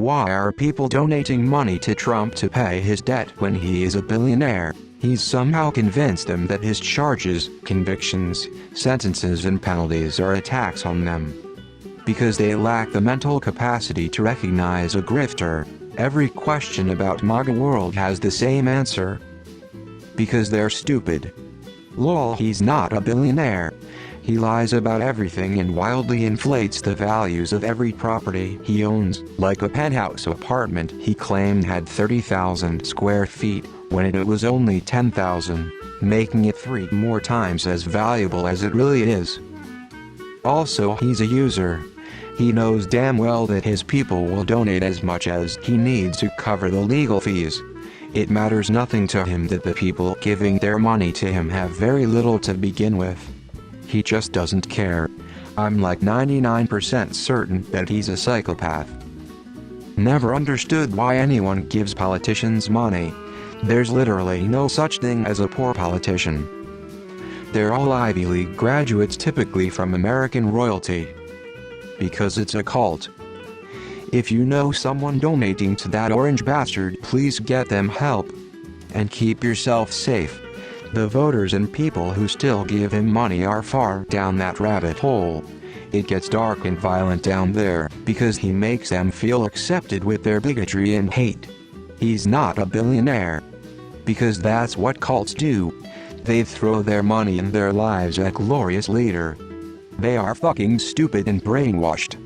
why are people donating money to Trump to pay his debt when he is a billionaire? He's somehow convinced them that his charges, convictions, sentences and penalties are a tax on them. Because they lack the mental capacity to recognize a grifter, every question about MAGA world has the same answer. Because they're stupid. Lol, he's not a billionaire. He lies about everything and wildly inflates the values of every property he owns, like a penthouse apartment he claimed had 30,000 square feet, when it was only 10,000, making it 3 more times as valuable as it really is. Also, he's a user. He knows damn well that his people will donate as much as he needs to cover the legal fees. It matters nothing to him that the people giving their money to him have very little to begin with. He just doesn't care. I'm like 99% certain that he's a psychopath. Never understood why anyone gives politicians money. There's literally no such thing as a poor politician. They're all Ivy League graduates, typically from American royalty. Because it's a cult. If you know someone donating to that orange bastard, please get them help. And keep yourself safe. The voters and people who still give him money are far down that rabbit hole. It gets dark and violent down there, because he makes them feel accepted with their bigotry and hate. He's not a billionaire. Because that's what cults do. They throw their money and their lives at glorious leader. They are fucking stupid and brainwashed.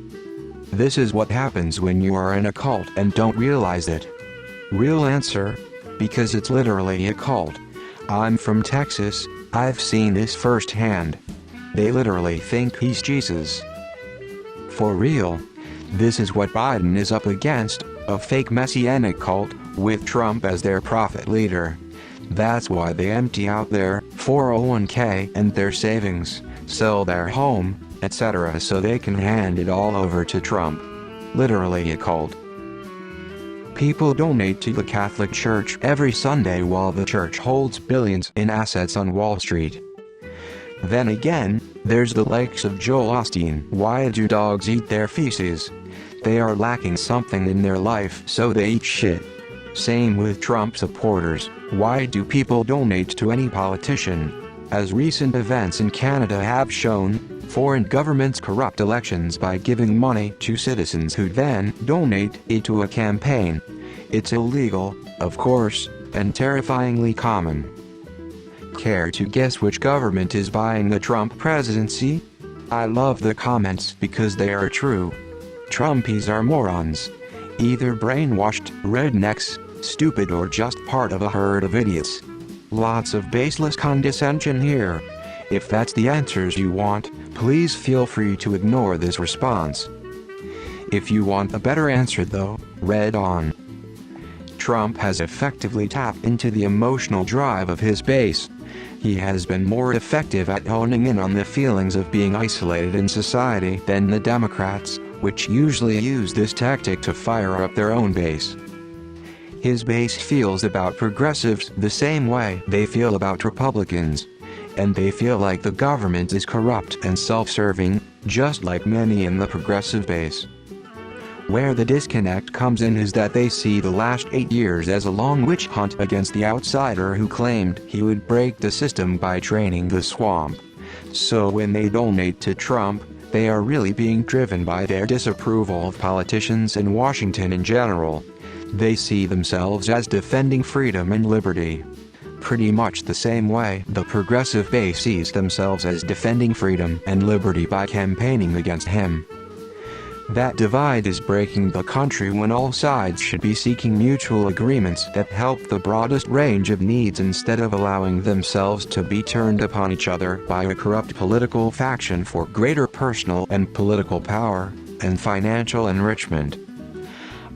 This is what happens when you are in a cult and don't realize it. Real answer? Because it's literally a cult. I'm from Texas, I've seen this firsthand. They literally think he's Jesus. For real. This is what Biden is up against, a fake messianic cult, with Trump as their prophet leader. That's why they empty out their 401k and their savings, sell their home, etc. so they can hand it all over to Trump. Literally a cult. People donate to the Catholic Church every Sunday while the church holds billions in assets on Wall Street. Then again, there's the likes of Joel Osteen. Why do dogs eat their feces? They are lacking something in their life, so they eat shit. Same with Trump supporters. Why do people donate to any politician? As recent events in Canada have shown, foreign governments corrupt elections by giving money to citizens who then donate it to a campaign. It's illegal, of course, and terrifyingly common. Care to guess which government is buying the Trump presidency? I love the comments because they are true. Trumpies are morons. Either brainwashed, rednecks, stupid, or just part of a herd of idiots. Lots of baseless condescension here. If that's the answers you want, please feel free to ignore this response. If you want a better answer though, read on. Trump has effectively tapped into the emotional drive of his base. He has been more effective at honing in on the feelings of being isolated in society than the Democrats, which usually use this tactic to fire up their own base. His base feels about progressives the same way they feel about Republicans. And they feel like the government is corrupt and self-serving, just like many in the progressive base. Where the disconnect comes in is that they see the last 8 years as a long witch hunt against the outsider who claimed he would break the system by draining the swamp. So when they donate to Trump, they are really being driven by their disapproval of politicians in Washington in general. They see themselves as defending freedom and liberty. Pretty much the same way the progressive base sees themselves as defending freedom and liberty by campaigning against him. That divide is breaking the country when all sides should be seeking mutual agreements that help the broadest range of needs instead of allowing themselves to be turned upon each other by a corrupt political faction for greater personal and political power and financial enrichment.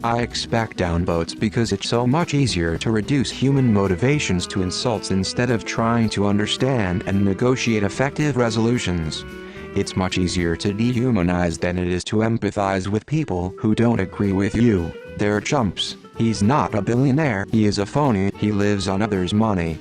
I expect downvotes because it's so much easier to reduce human motivations to insults instead of trying to understand and negotiate effective resolutions. It's much easier to dehumanize than it is to empathize with people who don't agree with you. They're chumps. He's not a billionaire. He is a phony. He lives on others' money.